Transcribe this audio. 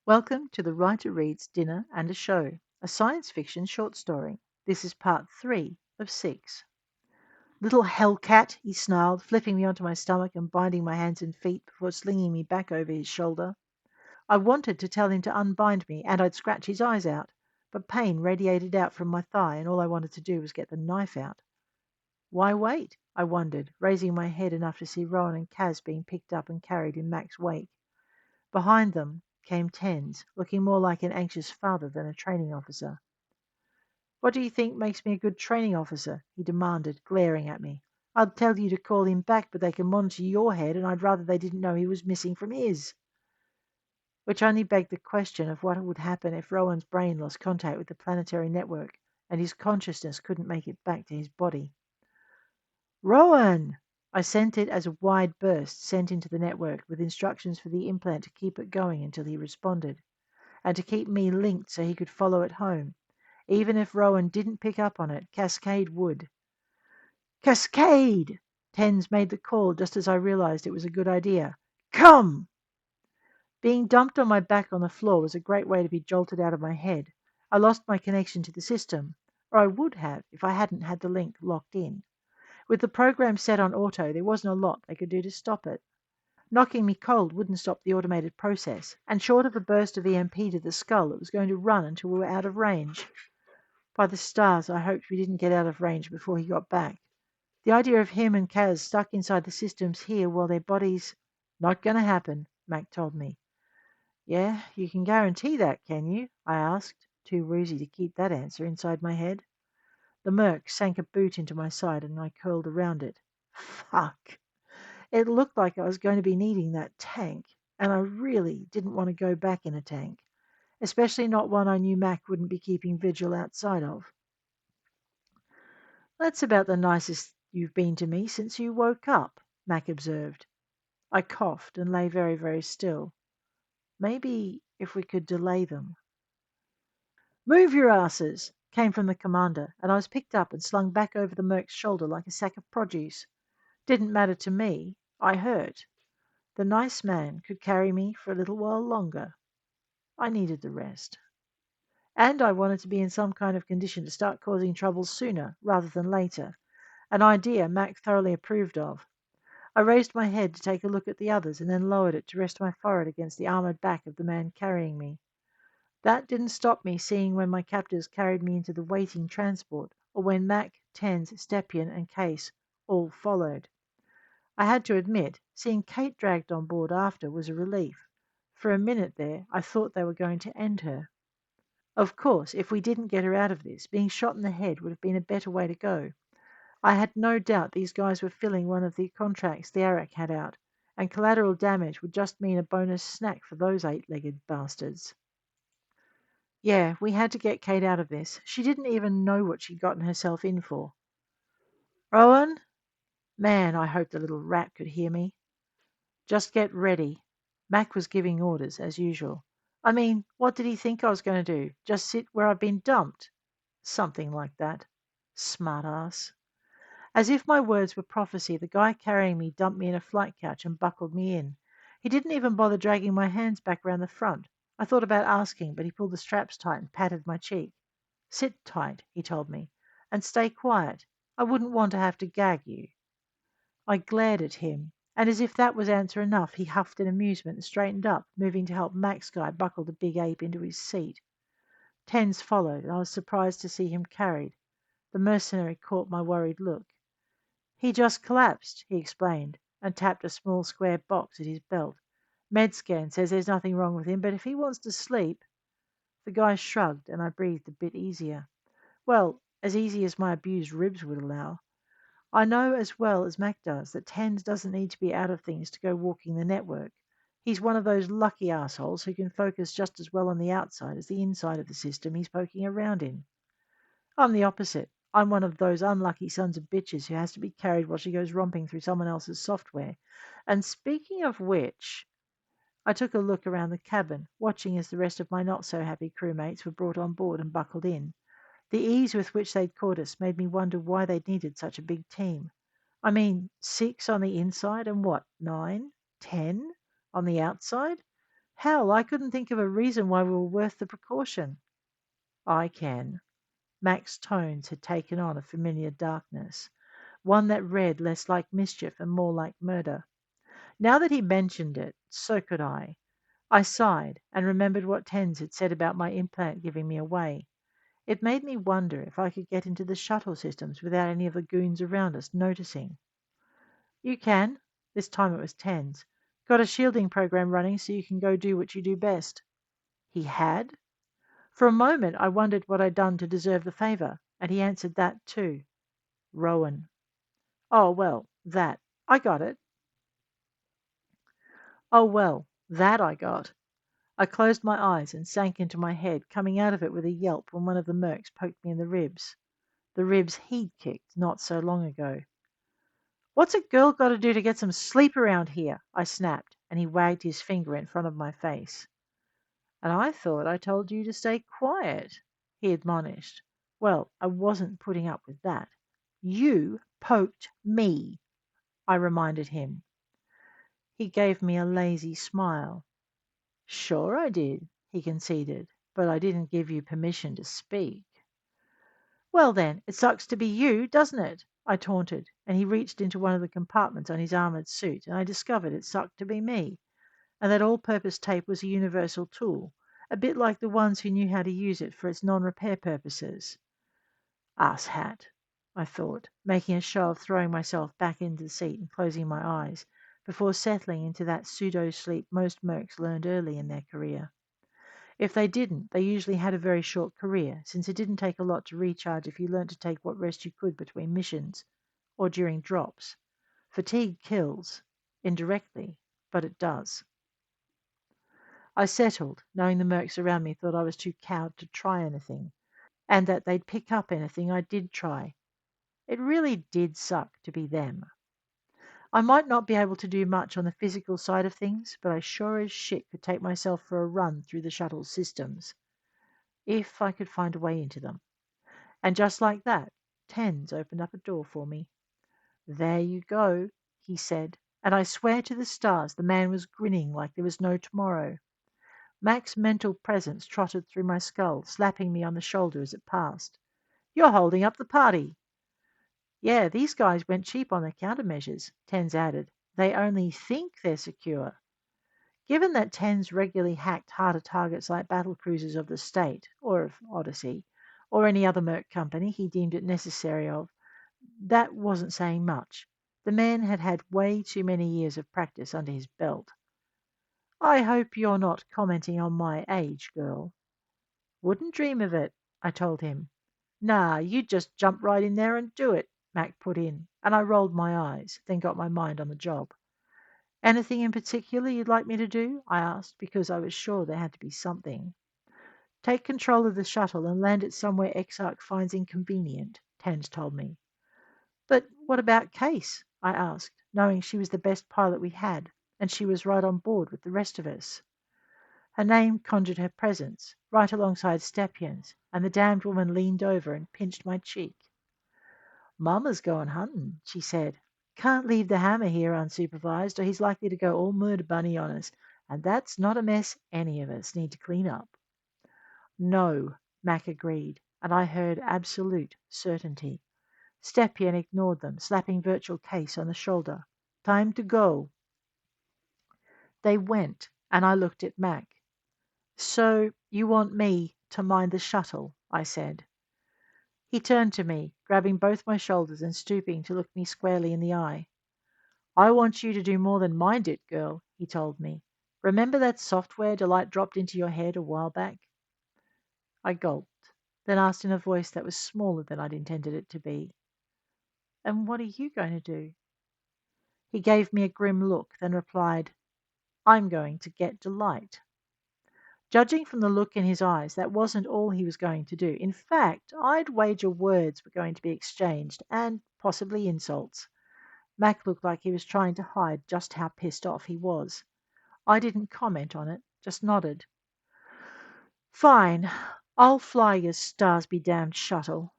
Welcome to the Writer Reads Dinner and a Show, a science fiction short story. This is part 3 of 6. Little hellcat, he snarled, flipping me onto my stomach and binding my hands and feet before slinging me back over his shoulder. I wanted to tell him to unbind me and I'd scratch his eyes out, but pain radiated out from my thigh and all I wanted to do was get the knife out. Why wait? I wondered, raising my head enough to see Rohan and Kaz being picked up and carried in Mack's wake. Behind them came Tens, looking more like an anxious father than a training officer. "What do you think makes me a good training officer?" he demanded, glaring at me. "I'd tell you to call him back, but they can monitor your head, and I'd rather they didn't know he was missing from his." Which only begged the question of what would happen if Rowan's brain lost contact with the planetary network and his consciousness couldn't make it back to his body. "Rowan!" I sent it as a wide burst sent into the network with instructions for the implant to keep it going until he responded, and to keep me linked so he could follow it home. Even if Rowan didn't pick up on it, Cascade would. "Cascade!" Tens made the call just as I realized it was a good idea. "Come!" Being dumped on my back on the floor was a great way to be jolted out of my head. I lost my connection to the system, or I would have if I hadn't had the link locked in. With the program set on auto, there wasn't a lot they could do to stop it. Knocking me cold wouldn't stop the automated process, and short of a burst of EMP to the skull, it was going to run until we were out of range. By the stars, I hoped we didn't get out of range before he got back. The idea of him and Kaz stuck inside the systems here while their bodies... "Not going to happen," Mack told me. "Yeah, you can guarantee that, can you?" I asked, too woozy to keep that answer inside my head. The Merc sank a boot into my side and I curled around it. Fuck! It looked like I was going to be needing that tank, and I really didn't want to go back in a tank, especially not one I knew Mack wouldn't be keeping vigil outside of. "That's about the nicest you've been to me since you woke up," Mack observed. I coughed and lay very, very still. Maybe if we could delay them. "Move your asses!" came from the commander, and I was picked up and slung back over the Merc's shoulder like a sack of produce. Didn't matter to me. I hurt. The nice man could carry me for a little while longer. I needed the rest. And I wanted to be in some kind of condition to start causing trouble sooner rather than later, an idea Mac thoroughly approved of. I raised my head to take a look at the others and then lowered it to rest my forehead against the armored back of the man carrying me. That didn't stop me seeing when my captors carried me into the waiting transport, or when Mac, Tens, Stepien, and Case all followed. I had to admit, seeing Kate dragged on board after was a relief. For a minute there, I thought they were going to end her. Of course, if we didn't get her out of this, being shot in the head would have been a better way to go. I had no doubt these guys were filling one of the contracts the Arak had out, and collateral damage would just mean a bonus snack for those 8-legged bastards. Yeah, we had to get Kate out of this. She didn't even know what she'd gotten herself in for. "Rowan?" Man, I hoped the little rat could hear me. "Just get ready." Mac was giving orders, as usual. I mean, what did he think I was going to do? Just sit where I've been dumped? Something like that. Smart ass. As if my words were prophecy, the guy carrying me dumped me in a flight couch and buckled me in. He didn't even bother dragging my hands back around the front. I thought about asking, but he pulled the straps tight and patted my cheek. "Sit tight," he told me, "and stay quiet. I wouldn't want to have to gag you." I glared at him, and as if that was answer enough, he huffed in amusement and straightened up, moving to help Mac's guy buckle the big ape into his seat. Tens followed, and I was surprised to see him carried. The mercenary caught my worried look. "He just collapsed," he explained, and tapped a small square box at his belt. "Medscan says there's nothing wrong with him, but if he wants to sleep—" The guy shrugged, and I breathed a bit easier. Well, as easy as my abused ribs would allow. I know as well as Mac does that Tens doesn't need to be out of things to go walking the network. He's one of those lucky assholes who can focus just as well on the outside as the inside of the system he's poking around in. I'm the opposite. I'm one of those unlucky sons of bitches who has to be carried while she goes romping through someone else's software. And speaking of which, I took a look around the cabin, watching as the rest of my not-so-happy crewmates were brought on board and buckled in. The ease with which they'd caught us made me wonder why they'd needed such a big team. I mean, 6 on the inside and what, 9, 10 on the outside? Hell, I couldn't think of a reason why we were worth the precaution. I can. Mack's tones had taken on a familiar darkness, one that read less like mischief and more like murder. Now that he mentioned it, so could I. I sighed and remembered what Tens had said about my implant giving me away. It made me wonder if I could get into the shuttle systems without any of the goons around us noticing. You can. This time it was Tens. Got a shielding program running so you can go do what you do best. He had? For a moment I wondered what I'd done to deserve the favor, and he answered that too. Rohan. Oh, well, that. I got it. Oh, well, that I got. I closed my eyes and sank into my head, coming out of it with a yelp when one of the mercs poked me in the ribs. The ribs he'd kicked not so long ago. What's a girl got to do to get some sleep around here? I snapped, and he wagged his finger in front of my face. And I thought I told you to stay quiet, he admonished. Well, I wasn't putting up with that. You poked me, I reminded him. He gave me a lazy smile. Sure I did, he conceded, but I didn't give you permission to speak. Well then, it sucks to be you, doesn't it? I taunted, and he reached into one of the compartments on his armoured suit, and I discovered it sucked to be me, and that all-purpose tape was a universal tool, a bit like the ones who knew how to use it for its non-repair purposes. Ass-hat, I thought, making a show of throwing myself back into the seat and closing my eyes, before settling into that pseudo-sleep most mercs learned early in their career. If they didn't, they usually had a very short career, since it didn't take a lot to recharge if you learned to take what rest you could between missions or during drops. Fatigue kills, indirectly, but it does. I settled, knowing the mercs around me thought I was too cowed to try anything, and that they'd pick up anything I did try. It really did suck to be them. I might not be able to do much on the physical side of things, but I sure as shit could take myself for a run through the shuttle's systems, if I could find a way into them. And just like that, Tens opened up a door for me. There you go, he said, and I swear to the stars the man was grinning like there was no tomorrow. Mack's mental presence trotted through my skull, slapping me on the shoulder as it passed. You're holding up the party. Yeah, these guys went cheap on their countermeasures, Tens added. They only think they're secure. Given that Tens regularly hacked harder targets like battle cruisers of the state, or of Odyssey, or any other merc company he deemed it necessary of, that wasn't saying much. The man had had way too many years of practice under his belt. I hope you're not commenting on my age, girl. Wouldn't dream of it, I told him. Nah, you just jump right in there and do it, Mack put in, and I rolled my eyes, then got my mind on the job. Anything in particular you'd like me to do? I asked, because I was sure there had to be something. Take control of the shuttle and land it somewhere Exarch finds inconvenient, Tans told me. But what about Case? I asked, knowing she was the best pilot we had, and she was right on board with the rest of us. Her name conjured her presence, right alongside Stepion's, and the damned woman leaned over and pinched my cheek. Mama's going hunting, she said. Can't leave the hammer here unsupervised, or he's likely to go all murder bunny on us, and that's not a mess any of us need to clean up. No, Mack agreed, and I heard absolute certainty. Stepien ignored them, slapping Virtual Case on the shoulder. Time to go. They went, and I looked at Mack. So you want me to mind the shuttle, I said. He turned to me, grabbing both my shoulders and stooping to look me squarely in the eye. I want you to do more than mind it, girl, he told me. Remember that software Delight dropped into your head a while back? I gulped, then asked in a voice that was smaller than I'd intended it to be. And what are you going to do? He gave me a grim look, then replied, I'm going to get Delight. Judging from the look in his eyes, that wasn't all he was going to do. In fact, I'd wager words were going to be exchanged, and possibly insults. Mack looked like he was trying to hide just how pissed off he was. I didn't comment on it, just nodded. Fine, I'll fly your stars be damned shuttle,